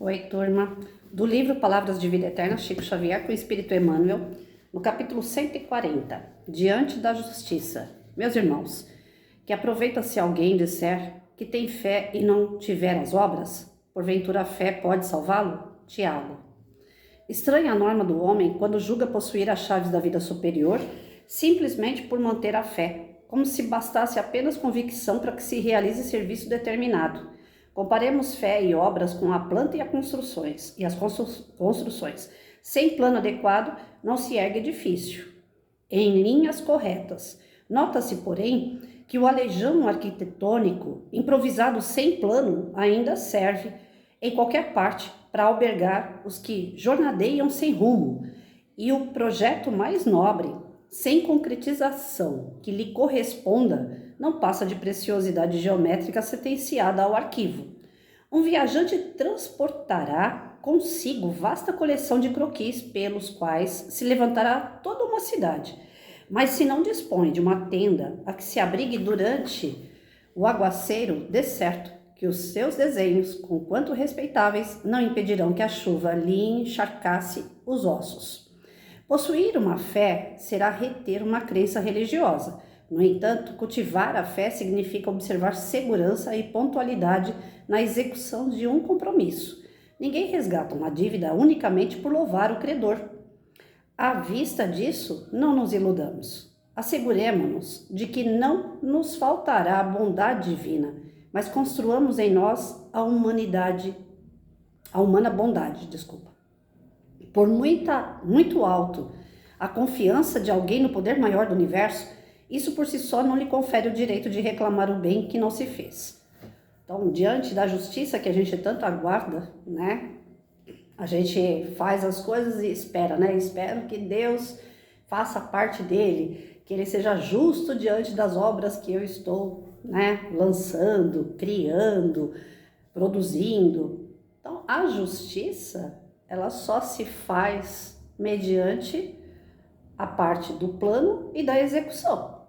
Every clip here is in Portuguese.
Oi, turma. Do livro Palavras de Vida Eterna, Chico Xavier com o Espírito Emmanuel, no capítulo 140, Diante da Justiça. Meus irmãos, que aproveita-se alguém disser que tem fé e não tiver as obras? Porventura a fé pode salvá-lo? Tiago. Estranha a norma do homem quando julga possuir as chaves da vida superior simplesmente por manter a fé, como se bastasse apenas convicção para que se realize serviço determinado. Comparemos fé e obras com a planta e as construções. Sem plano adequado, não se ergue edifício em linhas corretas. Nota-se, porém, que o alejão arquitetônico, improvisado sem plano, ainda serve em qualquer parte para albergar os que jornadeiam sem rumo, e o projeto mais nobre, sem concretização que lhe corresponda, não passa de preciosidade geométrica sentenciada ao arquivo. Um viajante transportará consigo vasta coleção de croquis pelos quais se levantará toda uma cidade, mas se não dispõe de uma tenda a que se abrigue durante o aguaceiro, de certo que os seus desenhos, conquanto respeitáveis, não impedirão que a chuva lhe encharcasse os ossos. Possuir uma fé será reter uma crença religiosa. No entanto, cultivar a fé significa observar segurança e pontualidade na execução de um compromisso. Ninguém resgata uma dívida unicamente por louvar o credor. À vista disso, não nos iludamos. Asseguremo-nos de que não nos faltará a bondade divina, mas construamos em nós a humana bondade. Por muito alto a confiança de alguém no poder maior do universo, isso por si só não lhe confere o direito de reclamar o bem que não se fez. Então, diante da justiça que a gente tanto aguarda, né? A gente faz as coisas e espera, né? Espero que Deus faça parte dele, que ele seja justo diante das obras que eu estou, né, lançando, criando, produzindo. Então, a justiça, ela só se faz mediante a parte do plano e da execução.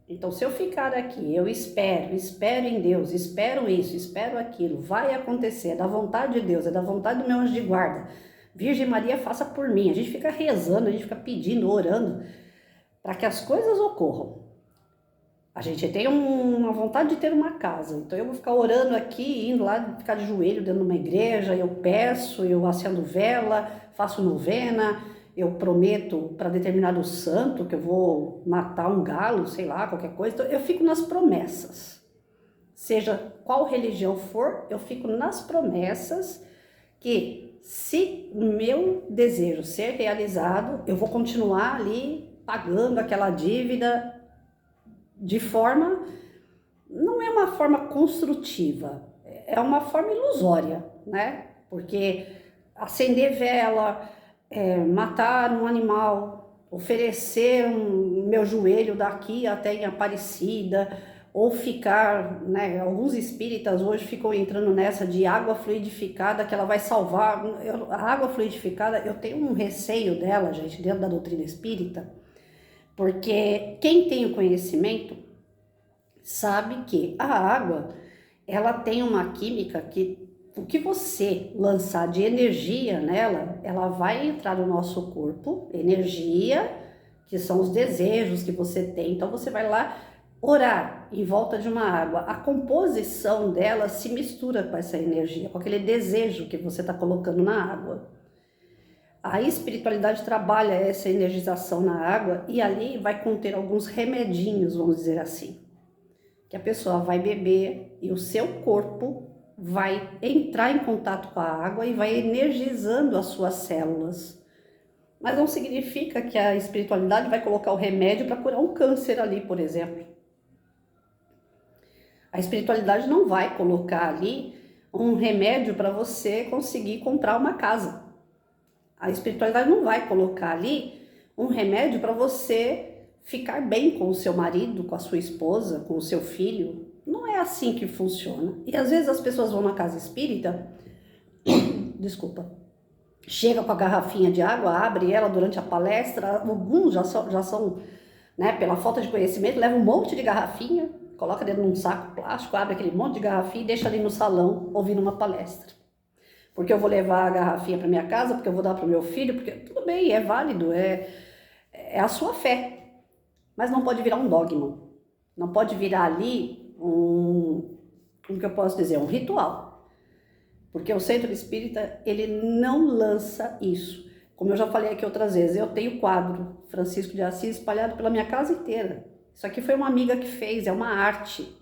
Então, se eu ficar aqui, eu espero em Deus, espero isso, espero aquilo, vai acontecer, é da vontade de Deus, é da vontade do meu anjo de guarda. Virgem Maria, faça por mim. A gente fica rezando, a gente fica pedindo, orando, para que as coisas ocorram. A gente tem uma vontade de ter uma casa, então eu vou ficar orando aqui, indo lá, ficar de joelho dentro de uma igreja, eu peço, eu acendo vela, faço novena, eu prometo para determinado santo que eu vou matar um galo, sei lá, qualquer coisa. Então eu fico nas promessas. Seja qual religião for, eu fico nas promessas que, se o meu desejo ser realizado, eu vou continuar ali pagando aquela dívida de forma, não é uma forma construtiva, é uma forma ilusória, né? Porque acender vela, matar um animal, oferecer meu joelho daqui até em Aparecida, ou ficar, né? Alguns espíritas hoje ficam entrando nessa de água fluidificada, que ela vai salvar. A água fluidificada, eu tenho um receio dela, gente, dentro da doutrina espírita, porque quem tem o conhecimento sabe que a água, ela tem uma química que o que você lançar de energia nela, ela vai entrar no nosso corpo, energia, que são os desejos que você tem. Então você vai lá orar em volta de uma água, a composição dela se mistura com essa energia, com aquele desejo que você está colocando na água. A espiritualidade trabalha essa energização na água e ali vai conter alguns remedinhos, vamos dizer assim, que a pessoa vai beber e o seu corpo vai entrar em contato com a água e vai energizando as suas células. Mas não significa que a espiritualidade vai colocar o remédio para curar um câncer ali, por exemplo. A espiritualidade não vai colocar ali um remédio para você conseguir comprar uma casa. A espiritualidade não vai colocar ali um remédio para você ficar bem com o seu marido, com a sua esposa, com o seu filho. Não é assim que funciona. E às vezes as pessoas vão na casa espírita, chega com a garrafinha de água, abre ela durante a palestra, alguns já são, né, pela falta de conhecimento, leva um monte de garrafinha, coloca dentro de um saco plástico, abre aquele monte de garrafinha e deixa ali no salão ouvindo uma palestra. porque eu vou levar a garrafinha para minha casa, porque eu vou dar para o meu filho, porque tudo bem, é válido, é a sua fé, mas não pode virar um dogma, não pode virar ali como que eu posso dizer, um ritual, porque o centro espírita, ele não lança isso. Como eu já falei aqui outras vezes, eu tenho quadro Francisco de Assis espalhado pela minha casa inteira. Isso aqui foi uma amiga que fez, é uma arte.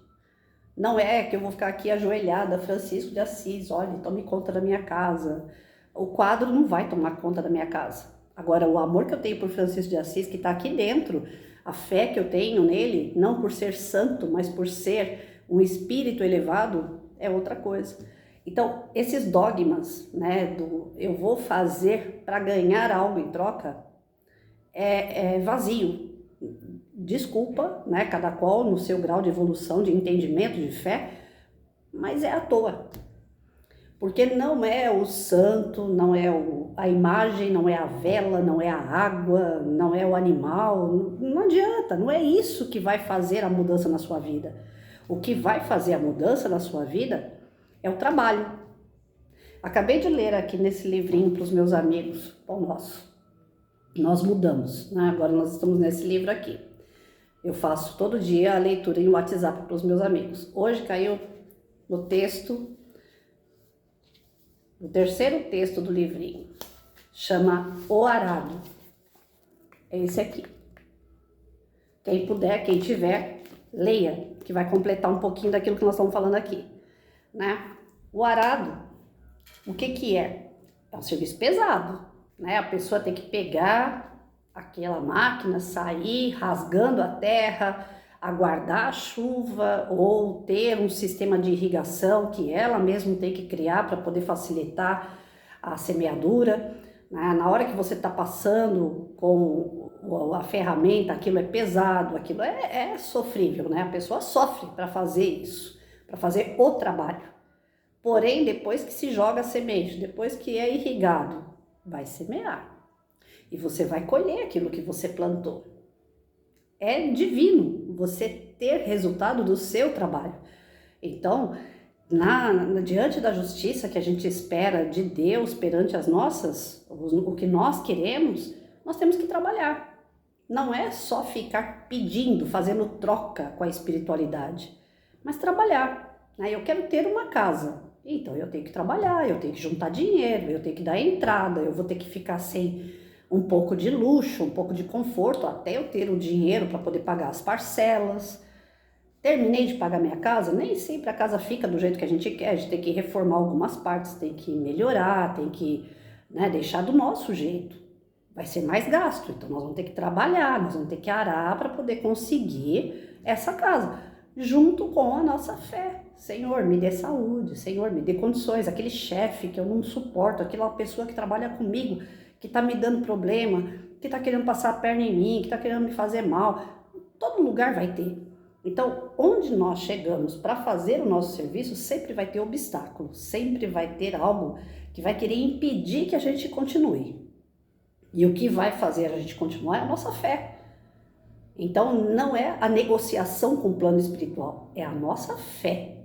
Não é que eu vou ficar aqui ajoelhada, Francisco de Assis, olha, tome conta da minha casa. O quadro não vai tomar conta da minha casa. Agora, o amor que eu tenho por Francisco de Assis, que está aqui dentro, a fé que eu tenho nele, não por ser santo, mas por ser um espírito elevado, é outra coisa. Então, esses dogmas, né, do eu vou fazer para ganhar algo em troca, é vazio. Desculpa, né, cada qual no seu grau de evolução, de entendimento, de fé, mas é à toa. Porque não é o santo, não é a imagem, não é a vela, não é a água, não é o animal, não adianta, não é isso que vai fazer a mudança na sua vida. O que vai fazer a mudança na sua vida é o trabalho. Acabei de ler aqui nesse livrinho para os meus amigos, Pão Nosso. Nós mudamos, né? Agora nós estamos nesse livro aqui. Eu faço todo dia a leitura em WhatsApp para os meus amigos. Hoje caiu no texto, o terceiro texto do livrinho. Chama O Arado. É esse aqui. Quem puder, quem tiver, leia, que vai completar um pouquinho daquilo que nós estamos falando aqui, né? O arado, o que é? É um serviço pesado, né? A pessoa tem que pegar aquela máquina, sair rasgando a terra, aguardar a chuva ou ter um sistema de irrigação que ela mesma tem que criar para poder facilitar a semeadura. Na hora que você está passando com a ferramenta, aquilo é pesado, aquilo é sofrível, né? A pessoa sofre para fazer isso, para fazer o trabalho. Porém, depois que se joga a semente, depois que é irrigado, vai semear. E você vai colher aquilo que você plantou. É divino você ter resultado do seu trabalho. Então, diante da justiça que a gente espera de Deus perante as nossas, o que nós queremos, nós temos que trabalhar. Não é só ficar pedindo, fazendo troca com a espiritualidade, mas trabalhar. Eu quero ter uma casa, então eu tenho que trabalhar, eu tenho que juntar dinheiro, eu tenho que dar entrada, eu vou ter que ficar sem um pouco de luxo, um pouco de conforto, até eu ter o dinheiro para poder pagar as parcelas. Terminei de pagar minha casa, nem sempre a casa fica do jeito que a gente quer, a gente tem que reformar algumas partes, tem que melhorar, tem que, né, deixar do nosso jeito. Vai ser mais gasto, então nós vamos ter que trabalhar, nós vamos ter que arar para poder conseguir essa casa, junto com a nossa fé. Senhor, me dê saúde, Senhor, me dê condições, aquele chefe que eu não suporto, aquela pessoa que trabalha comigo, que está me dando problema, que está querendo passar a perna em mim, que está querendo me fazer mal, todo lugar vai ter. Então, onde nós chegamos para fazer o nosso serviço, sempre vai ter obstáculo, sempre vai ter algo que vai querer impedir que a gente continue. E o que vai fazer a gente continuar é a nossa fé. Então, não é a negociação com o plano espiritual, é a nossa fé.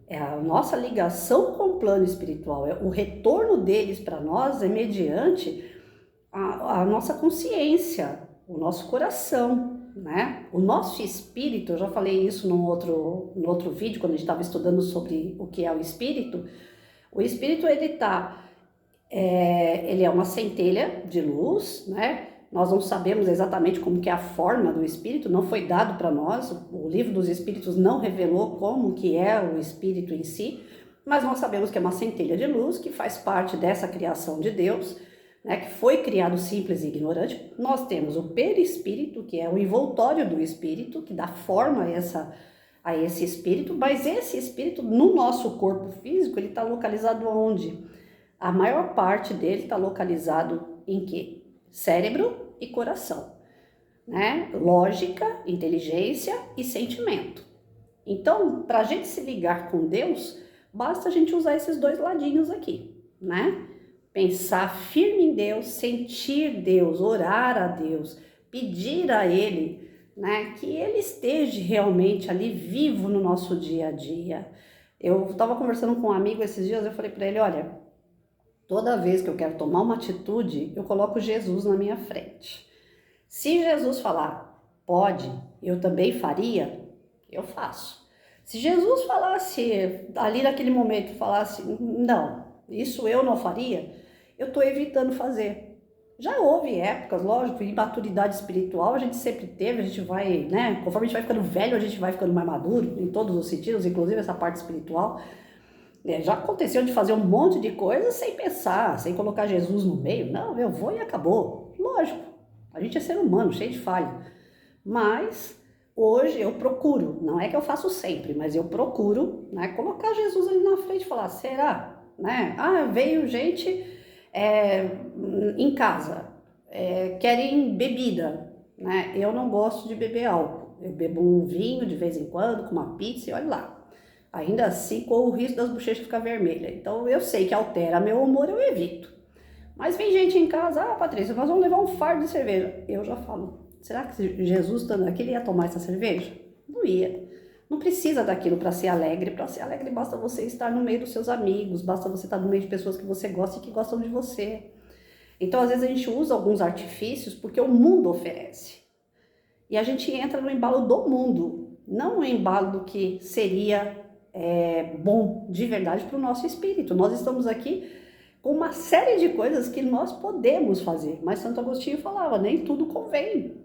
É a nossa ligação com o plano espiritual, é o retorno deles para nós é mediante a nossa consciência, o nosso coração, né? O nosso espírito, eu já falei isso no outro vídeo, quando a gente estava estudando sobre o que é o espírito ele é uma centelha de luz, né? Nós não sabemos exatamente como que é a forma do espírito, não foi dado para nós, o livro dos espíritos não revelou como que é o espírito em si, mas nós sabemos que é uma centelha de luz que faz parte dessa criação de Deus, né, que foi criado simples e ignorante. Nós temos o perispírito, que é o envoltório do espírito, que dá forma a esse espírito, mas esse espírito no nosso corpo físico, ele está localizado onde? A maior parte dele está localizado em quê? Cérebro e coração, né? Lógica, inteligência e sentimento. Então, para a gente se ligar com Deus, basta a gente usar esses dois ladinhos aqui, né? Pensar firme em Deus, sentir Deus, orar a Deus, pedir a Ele, né? Que Ele esteja realmente ali vivo no nosso dia a dia. Eu estava conversando com um amigo esses dias, eu falei para ele, olha, Toda vez que eu quero tomar uma atitude, eu coloco Jesus na minha frente. Se Jesus falar, pode, eu também faria, eu faço. Se Jesus falasse, ali naquele momento, falasse, não, isso eu não faria, eu estou evitando fazer. Já houve épocas, lógico, de maturidade espiritual, a gente sempre teve, a gente vai, né, conforme a gente vai ficando velho, a gente vai ficando mais maduro, em todos os sentidos, inclusive essa parte espiritual. Já aconteceu de fazer um monte de coisa sem pensar, sem colocar Jesus no meio. Não, eu vou e acabou. Lógico, a gente é ser humano, cheio de falha. Mas hoje eu procuro, não é que eu faço sempre, mas eu procuro, né, colocar Jesus ali na frente e falar, será? Né? Ah, veio gente em casa, querem bebida, né? Eu não gosto de beber álcool. Eu bebo um vinho de vez em quando, com uma pizza e olha lá. Ainda assim, com o risco das bochechas ficar vermelhas. Então, eu sei que altera meu humor, eu evito. Mas vem gente em casa, Patrícia, nós vamos levar um fardo de cerveja. Eu já falo, será que Jesus estando aqui, ele ia tomar essa cerveja? Não ia. Não precisa daquilo para ser alegre. Para ser alegre, basta você estar no meio dos seus amigos, basta você estar no meio de pessoas que você gosta e que gostam de você. Então, às vezes, a gente usa alguns artifícios porque o mundo oferece. E a gente entra no embalo do mundo, não no embalo do que seria bom de verdade para o nosso espírito. Nós estamos aqui com uma série de coisas que nós podemos fazer, mas Santo Agostinho falava, nem tudo convém.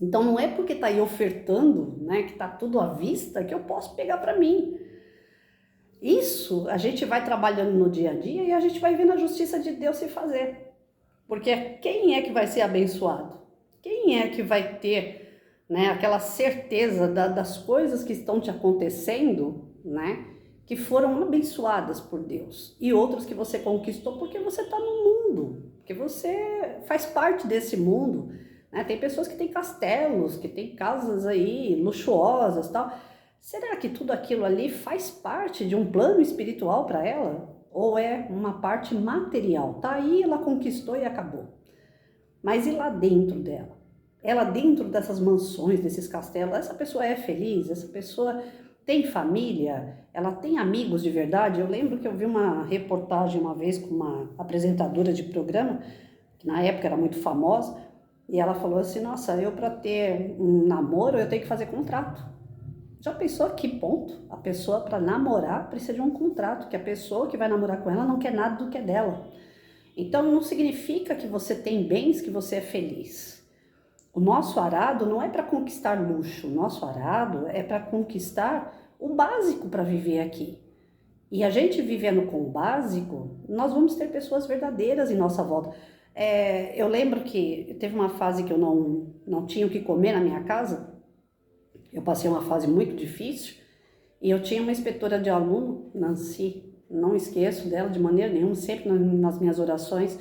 Então não é porque está aí ofertando, né, que está tudo à vista, que eu posso pegar para mim. Isso a gente vai trabalhando no dia a dia e a gente vai vendo a justiça de Deus se fazer. Porque quem é que vai ser abençoado? Quem é que vai ter, né, aquela certeza das coisas que estão te acontecendo, né, que foram abençoadas por Deus, e outras que você conquistou porque você está no mundo, porque você faz parte desse mundo, né? Tem pessoas que têm castelos, que têm casas aí luxuosas, tal. Será que tudo aquilo ali faz parte de um plano espiritual para ela? Ou é uma parte material? Tá aí, ela conquistou e acabou. Mas e lá dentro dela? Ela dentro dessas mansões, desses castelos, essa pessoa é feliz? Essa pessoa tem família? Ela tem amigos de verdade? Eu lembro que eu vi uma reportagem uma vez com uma apresentadora de programa, que na época era muito famosa, e ela falou assim, nossa, eu para ter um namoro eu tenho que fazer contrato. Já pensou a que ponto a pessoa para namorar precisa de um contrato, que a pessoa que vai namorar com ela não quer nada do que é dela. Então não significa que você tem bens, que você é feliz. O nosso arado não é para conquistar luxo, o nosso arado é para conquistar o básico para viver aqui. E a gente vivendo com o básico, nós vamos ter pessoas verdadeiras em nossa volta. Eu lembro que teve uma fase que eu não tinha o que comer na minha casa. Eu passei uma fase muito difícil e eu tinha uma inspetora de aluno, Nancy, não esqueço dela de maneira nenhuma, sempre nas minhas orações.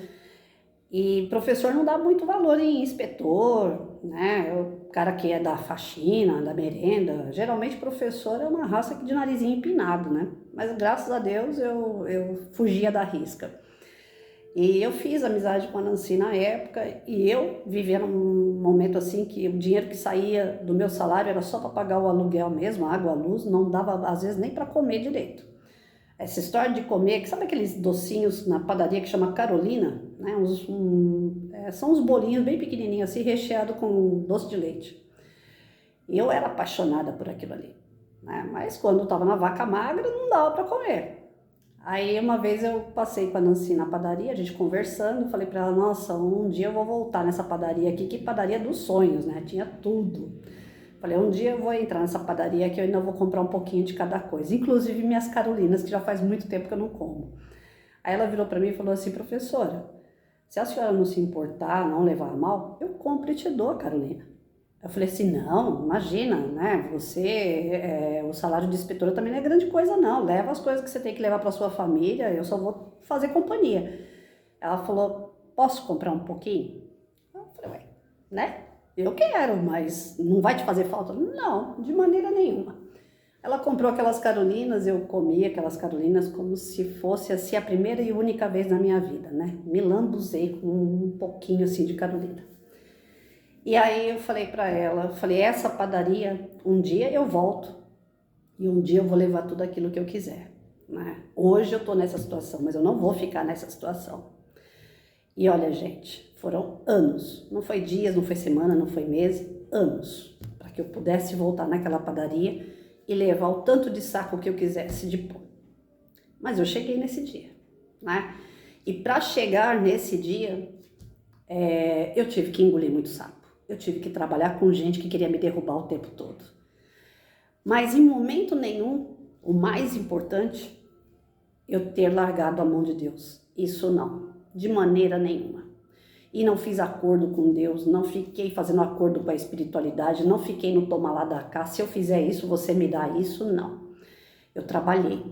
E professor não dá muito valor em inspetor, né? O cara que é da faxina, da merenda. Geralmente professor é uma raça de narizinho empinado, né? Mas graças a Deus eu fugia da risca. E eu fiz amizade com a Nancy na época e eu vivia num momento assim que o dinheiro que saía do meu salário era só para pagar o aluguel mesmo, a água, a luz, não dava às vezes nem para comer direito. Essa história de comer, sabe aqueles docinhos na padaria que chama Carolina, né? São uns bolinhos bem pequenininhos assim, recheados com doce de leite. E eu era apaixonada por aquilo ali, né? Mas quando eu estava na vaca magra não dava para comer. Aí uma vez eu passei com a Nancy na padaria, a gente conversando, falei para ela, nossa, um dia eu vou voltar nessa padaria aqui, que padaria dos sonhos, né? Tinha tudo. Falei, um dia eu vou entrar nessa padaria que eu ainda vou comprar um pouquinho de cada coisa, inclusive minhas carolinas, que já faz muito tempo que eu não como. Aí ela virou para mim e falou assim, professora, se a senhora não se importar, não levar a mal, eu compro e te dou a carolina. Eu falei assim, não, imagina, né, o salário de inspetora também não é grande coisa não, leva as coisas que você tem que levar para sua família, eu só vou fazer companhia. Ela falou, posso comprar um pouquinho? Eu falei, ué, né? Eu quero, mas não vai te fazer falta? Não, de maneira nenhuma. Ela comprou aquelas carolinas, eu comi aquelas carolinas como se fosse assim a primeira e única vez na minha vida, né? Me lambuzei com um pouquinho assim de carolina. E aí eu falei para ela, essa padaria, um dia eu volto e um dia eu vou levar tudo aquilo que eu quiser. né? Hoje eu tô nessa situação, mas eu não vou ficar nessa situação. E olha, gente, foram anos, não foi dias, não foi semana, não foi mês, anos, para que eu pudesse voltar naquela padaria e levar o tanto de saco que eu quisesse de pão. Mas eu cheguei nesse dia, né? E para chegar nesse dia, eu tive que engolir muito sapo. Eu tive que trabalhar com gente que queria me derrubar o tempo todo. Mas em momento nenhum, o mais importante, eu ter largado a mão de Deus. Isso não, de maneira nenhuma. E não fiz acordo com Deus, não fiquei fazendo acordo com a espiritualidade, não fiquei no toma lá da cá, se eu fizer isso, você me dá isso, não. Eu trabalhei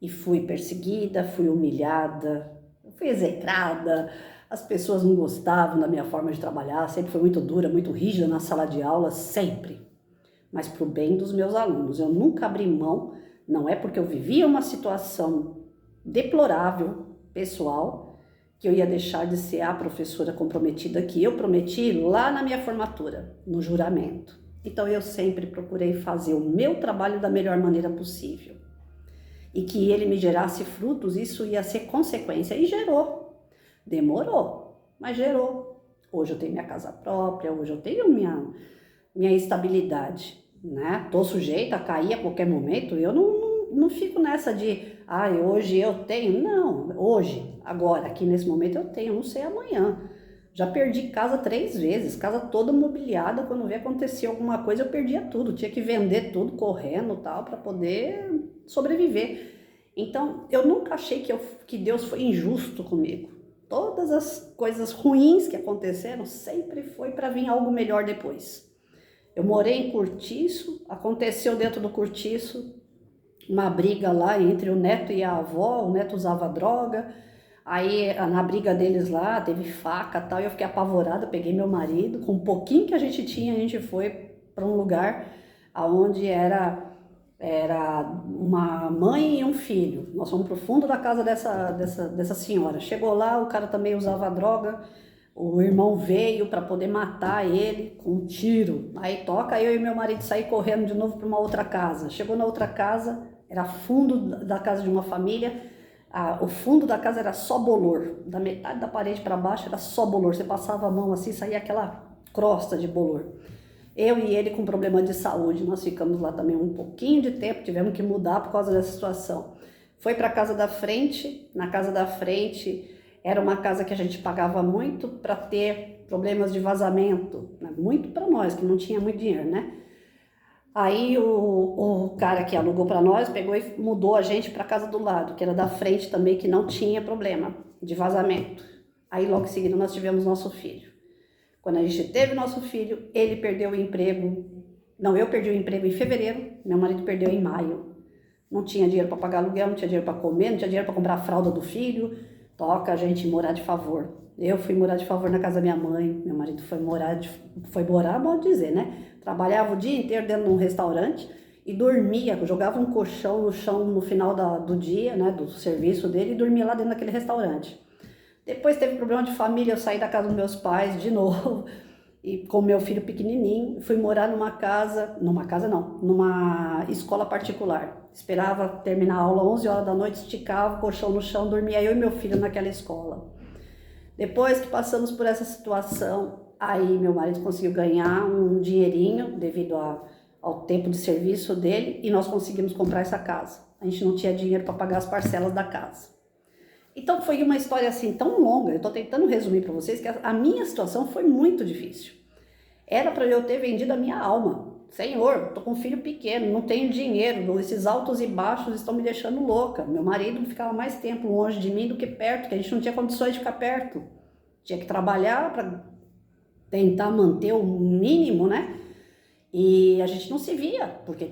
e fui perseguida, fui humilhada, fui execrada, as pessoas não gostavam da minha forma de trabalhar, sempre foi muito dura, muito rígida na sala de aula, sempre. Mas para o bem dos meus alunos, eu nunca abri mão, não é porque eu vivia uma situação deplorável, pessoal, que eu ia deixar de ser a professora comprometida que eu prometi lá na minha formatura, no juramento. Então eu sempre procurei fazer o meu trabalho da melhor maneira possível. E que ele me gerasse frutos, isso ia ser consequência. E gerou. Demorou, mas gerou. Hoje eu tenho minha casa própria, hoje eu tenho minha estabilidade, né? Tô sujeita a cair a qualquer momento, eu não fico nessa de, hoje eu tenho. Não, hoje, agora, aqui nesse momento eu tenho, não sei amanhã. Já perdi casa 3 vezes, casa toda mobiliada, quando vê acontecer alguma coisa eu perdia tudo, tinha que vender tudo correndo tal, para poder sobreviver. Então, eu nunca achei que Deus foi injusto comigo. Todas as coisas ruins que aconteceram sempre foi para vir algo melhor depois. Eu morei em Cortiço, aconteceu dentro do Cortiço uma briga lá entre o neto e a avó, o neto usava droga, aí na briga deles lá teve faca e tal, e eu fiquei apavorada, peguei meu marido, com um pouquinho que a gente tinha, a gente foi para um lugar onde era uma mãe e um filho. Nós fomos pro fundo da casa dessa senhora. Chegou lá, o cara também usava droga, o irmão veio para poder matar ele com um tiro. Aí toca eu e meu marido sair correndo de novo para uma outra casa. Chegou na outra casa, era fundo da casa de uma família, o fundo da casa era só bolor, da metade da parede para baixo era só bolor. Você passava a mão assim, saía aquela crosta de bolor. Eu e ele com problema de saúde, nós ficamos lá também um pouquinho de tempo, tivemos que mudar por causa dessa situação. Foi para a casa da frente, na casa da frente era uma casa que a gente pagava muito para ter problemas de vazamento, né? Muito para nós, que não tinha muito dinheiro, né? Aí o cara que alugou para nós pegou e mudou a gente para a casa do lado, que era da frente também, que não tinha problema de vazamento. Aí logo em seguida nós tivemos nosso filho. Quando a gente teve nosso filho, ele perdeu o emprego. Não, eu perdi o emprego em fevereiro, meu marido perdeu em maio. Não tinha dinheiro para pagar aluguel, não tinha dinheiro para comer, não tinha dinheiro para comprar a fralda do filho. Toca a gente morar de favor. Eu fui morar de favor na casa da minha mãe, meu marido foi morar, modo de dizer, né? Trabalhava o dia inteiro dentro de um restaurante e dormia, jogava um colchão no chão no final do dia, né, do serviço dele, e dormia lá dentro daquele restaurante. Depois teve problema de família, eu saí da casa dos meus pais de novo, e com meu filho pequenininho, fui morar numa escola particular. Esperava terminar a aula 11 horas da noite, esticava o colchão no chão, dormia eu e meu filho naquela escola. Depois que passamos por essa situação, aí meu marido conseguiu ganhar um dinheirinho devido ao tempo de serviço dele, e nós conseguimos comprar essa casa. A gente não tinha dinheiro para pagar as parcelas da casa. Então foi uma história assim tão longa, eu estou tentando resumir para vocês que a minha situação foi muito difícil. Era para eu ter vendido a minha alma. Senhor, estou com um filho pequeno, não tenho dinheiro, esses altos e baixos estão me deixando louca. Meu marido ficava mais tempo longe de mim do que perto, porque a gente não tinha condições de ficar perto. Tinha que trabalhar para tentar manter o mínimo, né? E a gente não se via, porque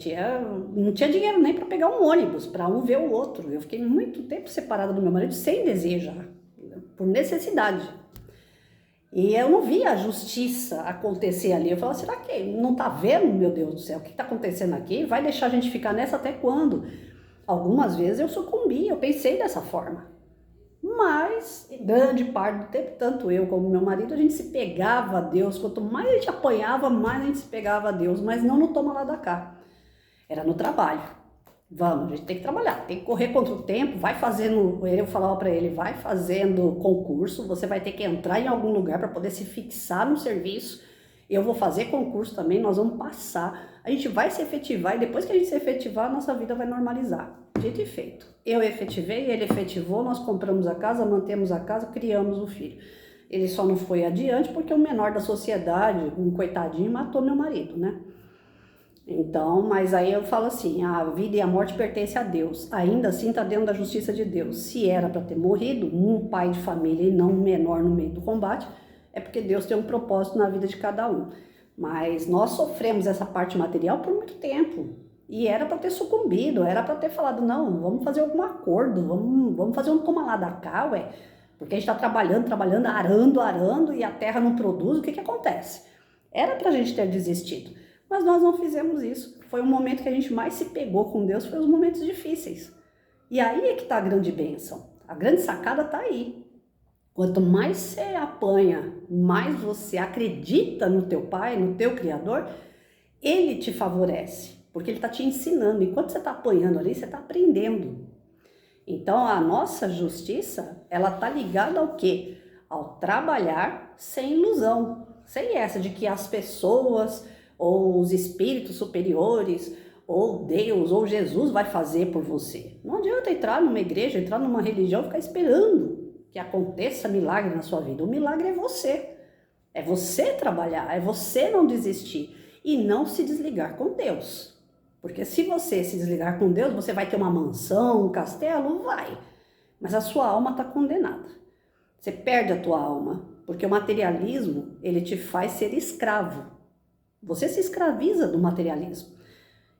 não tinha dinheiro nem para pegar um ônibus, para um ver o outro. Eu fiquei muito tempo separada do meu marido, sem desejo, por necessidade. E eu não via a justiça acontecer ali. Eu falava, será que não tá vendo, meu Deus do céu, o que tá acontecendo aqui? Vai deixar a gente ficar nessa até quando? Algumas vezes eu sucumbi, eu pensei dessa forma. Mas, grande parte do tempo, tanto eu como meu marido, a gente se pegava a Deus. Quanto mais a gente apanhava, mais a gente se pegava a Deus. Mas não no toma lá da cá. Era no trabalho. Vamos, a gente tem que trabalhar, tem que correr contra o tempo, vai fazendo, eu falava para ele, vai fazendo concurso, você vai ter que entrar em algum lugar para poder se fixar no serviço, eu vou fazer concurso também, nós vamos passar, a gente vai se efetivar e depois que a gente se efetivar, a nossa vida vai normalizar. Dito e feito. Eu efetivei, ele efetivou, nós compramos a casa, mantemos a casa, criamos o filho. Ele só não foi adiante porque o menor da sociedade, um coitadinho, matou meu marido, né? Então, mas aí eu falo assim, a vida e a morte pertencem a Deus. Ainda assim está dentro da justiça de Deus. Se era para ter morrido um pai de família e não um menor no meio do combate, é porque Deus tem um propósito na vida de cada um. Mas nós sofremos essa parte material por muito tempo. E era para ter sucumbido, era para ter falado, não, vamos fazer algum acordo, vamos fazer um toma lá da cá, ué. Porque a gente está trabalhando, arando, e a terra não produz, o que acontece? Era para a gente ter desistido, mas nós não fizemos isso. Foi o momento que a gente mais se pegou com Deus, foi os momentos difíceis. E aí é que está a grande bênção, a grande sacada está aí. Quanto mais você apanha, mais você acredita no teu Pai, no teu Criador, Ele te favorece. Porque ele está te ensinando. Enquanto você está apanhando ali, você está aprendendo. Então, a nossa justiça, ela está ligada ao quê? Ao trabalhar sem ilusão. Sem essa de que as pessoas, ou os espíritos superiores, ou Deus, ou Jesus vai fazer por você. Não adianta entrar numa igreja, entrar numa religião e ficar esperando que aconteça milagre na sua vida. O milagre é você. É você trabalhar, é você não desistir e não se desligar com Deus. Porque se você se desligar com Deus, você vai ter uma mansão, um castelo, vai. Mas a sua alma está condenada. Você perde a tua alma, porque o materialismo, ele te faz ser escravo. Você se escraviza do materialismo.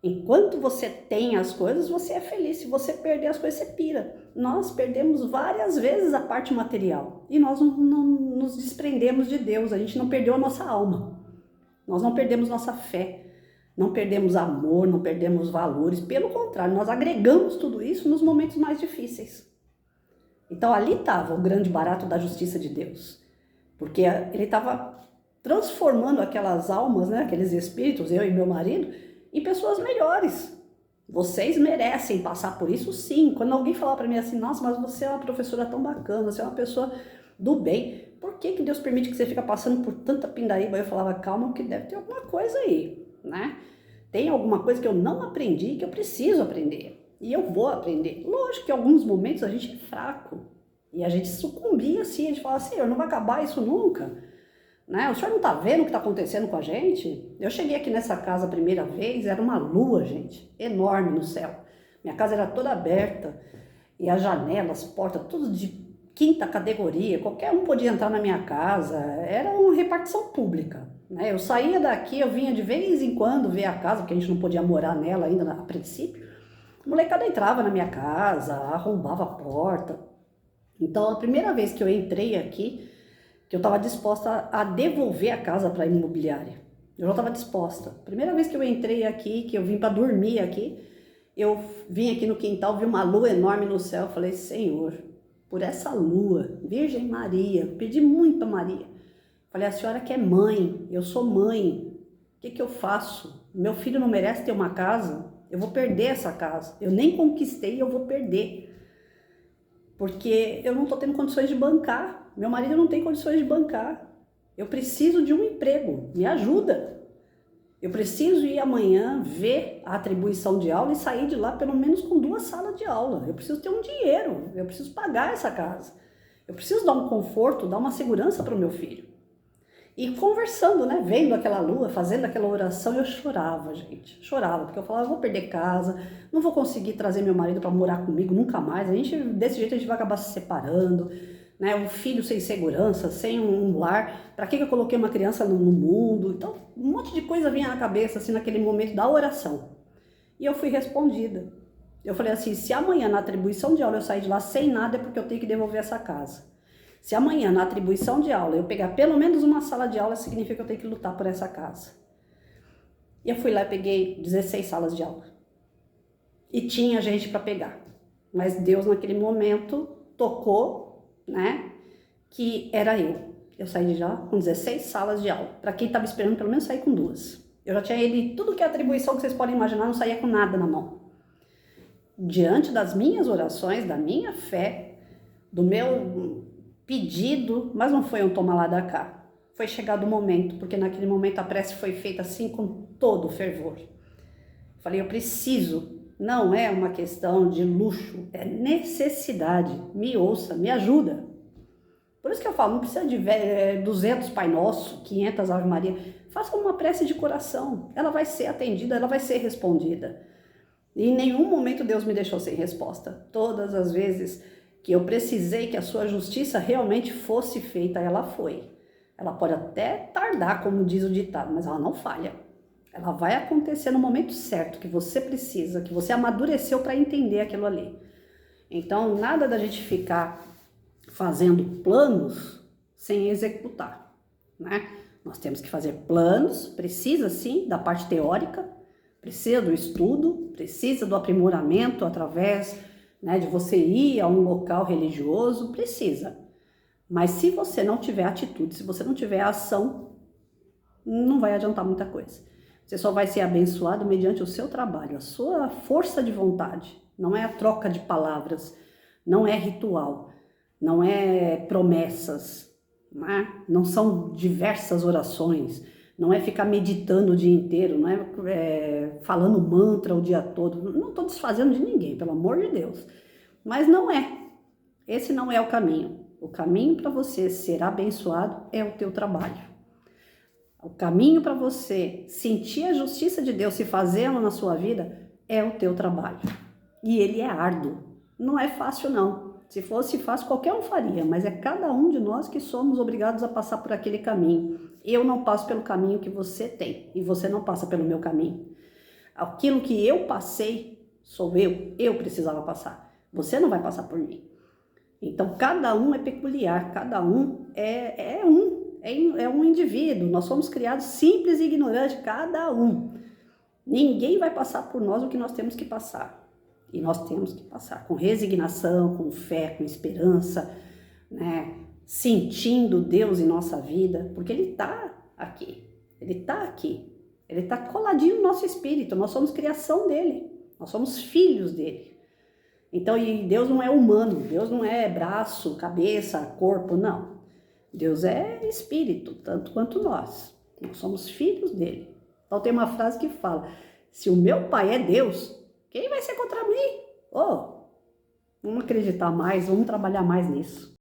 Enquanto você tem as coisas, você é feliz. Se você perder as coisas, você pira. Nós perdemos várias vezes a parte material. E nós não nos desprendemos de Deus. A gente não perdeu a nossa alma. Nós não perdemos nossa fé. Não perdemos amor, não perdemos valores, pelo contrário, nós agregamos tudo isso nos momentos mais difíceis. Então ali estava o grande barato da justiça de Deus, porque ele estava transformando aquelas almas, né, aqueles espíritos, eu e meu marido, em pessoas melhores. Vocês merecem passar por isso sim. Quando alguém falar para mim assim, nossa, mas você é uma professora tão bacana, você é uma pessoa do bem, por que Deus permite que você fique passando por tanta pindaíba? Eu falava, calma, que deve ter alguma coisa aí. Né? Tem alguma coisa que eu não aprendi que eu preciso aprender e eu vou aprender. Lógico que em alguns momentos a gente é fraco e a gente sucumbia assim, a gente fala assim, não vai acabar isso nunca, né? O senhor não tá vendo o que tá acontecendo com a gente? Eu cheguei aqui nessa casa a primeira vez, era uma lua, gente, enorme no céu. Minha casa era toda aberta e as janelas, portas, tudo de quinta categoria, qualquer um podia entrar na minha casa, era uma repartição pública, né? Eu saía daqui, eu vinha de vez em quando ver a casa, porque a gente não podia morar nela ainda a princípio, a molecada entrava na minha casa, arrombava a porta. Então a primeira vez que eu entrei aqui, que eu estava disposta a devolver a casa para a imobiliária, eu já estava disposta. Primeira vez que eu entrei aqui, que eu vim para dormir aqui, eu vim aqui no quintal, vi uma lua enorme no céu, falei, Senhor, por essa lua, Virgem Maria, pedi muito a Maria. Falei, a senhora que é mãe, eu sou mãe, o que eu faço? Meu filho não merece ter uma casa, eu vou perder essa casa. Eu nem conquistei, eu vou perder. Porque eu não estou tendo condições de bancar, meu marido não tem condições de bancar. Eu preciso de um emprego, me ajuda. Eu preciso ir amanhã ver a atribuição de aula e sair de lá pelo menos com 2 salas de aula. Eu preciso ter um dinheiro, eu preciso pagar essa casa. Eu preciso dar um conforto, dar uma segurança para o meu filho. E conversando, né, vendo aquela lua, fazendo aquela oração, eu chorava, gente. Chorava, porque eu falava, eu vou perder casa, não vou conseguir trazer meu marido para morar comigo nunca mais. Desse jeito a gente vai acabar se separando. Né, um filho sem segurança, sem um lar, para que eu coloquei uma criança no mundo? Então, um monte de coisa vinha na cabeça, assim, naquele momento da oração. E eu fui respondida. Eu falei assim, se amanhã na atribuição de aula eu sair de lá sem nada, é porque eu tenho que devolver essa casa. Se amanhã na atribuição de aula eu pegar pelo menos uma sala de aula, significa que eu tenho que lutar por essa casa. E eu fui lá e peguei 16 salas de aula. E tinha gente para pegar. Mas Deus naquele momento tocou, né, que era eu. Eu saí de lá com 16 salas de aula. Para quem estava esperando, pelo menos sair com 2. Eu já tinha ele, tudo que é atribuição que vocês podem imaginar, não saía com nada na mão. diante das minhas orações, da minha fé, do meu pedido, mas não foi um toma lá da cá. Foi chegado o momento, porque naquele momento a prece foi feita assim com todo o fervor. Falei, eu preciso, não é uma questão de luxo, é necessidade. Me ouça, me ajuda. Por isso que eu falo, não precisa de 200 Pai Nosso, 500 Ave Maria. Faça uma prece de coração, ela vai ser atendida, ela vai ser respondida. E em nenhum momento Deus me deixou sem resposta. Todas as vezes que eu precisei que a sua justiça realmente fosse feita, ela foi. Ela pode até tardar, como diz o ditado, mas ela não falha. Ela vai acontecer no momento certo, que você precisa, que você amadureceu para entender aquilo ali. Então, nada da gente ficar fazendo planos sem executar, né? Nós temos que fazer planos, precisa sim da parte teórica, precisa do estudo, precisa do aprimoramento através, né, de você ir a um local religioso, precisa. Mas se você não tiver atitude, se você não tiver ação, não vai adiantar muita coisa. Você só vai ser abençoado mediante o seu trabalho, a sua força de vontade. Não é a troca de palavras, não é ritual, não é promessas, né? Não são diversas orações, não é ficar meditando o dia inteiro, não é falando mantra o dia todo. Não estou desfazendo de ninguém, pelo amor de Deus. Mas não é. Esse não é o caminho. O caminho para você ser abençoado é o teu trabalho. O caminho para você sentir a justiça de Deus se fazendo na sua vida é o teu trabalho. E ele é árduo. Não é fácil, não. Se fosse fácil, qualquer um faria, mas é cada um de nós que somos obrigados a passar por aquele caminho. Eu não passo pelo caminho que você tem e você não passa pelo meu caminho. Aquilo que eu passei, sou eu precisava passar. Você não vai passar por mim. Então, cada um é peculiar, cada um é um indivíduo. Nós somos criados simples e ignorantes, cada um. Ninguém vai passar por nós o que nós temos que passar. E nós temos que passar com resignação, com fé, com esperança, né? Sentindo Deus em nossa vida, porque Ele está aqui. Ele está aqui. Ele está coladinho no nosso espírito. Nós somos criação dele. Nós somos filhos dele. Então, e Deus não é humano, Deus não é braço, cabeça, corpo, não. Deus é espírito, tanto quanto nós. Nós somos filhos dele. Então tem uma frase que fala, se o meu pai é Deus, quem vai ser contra mim? Oh, vamos acreditar mais, vamos trabalhar mais nisso.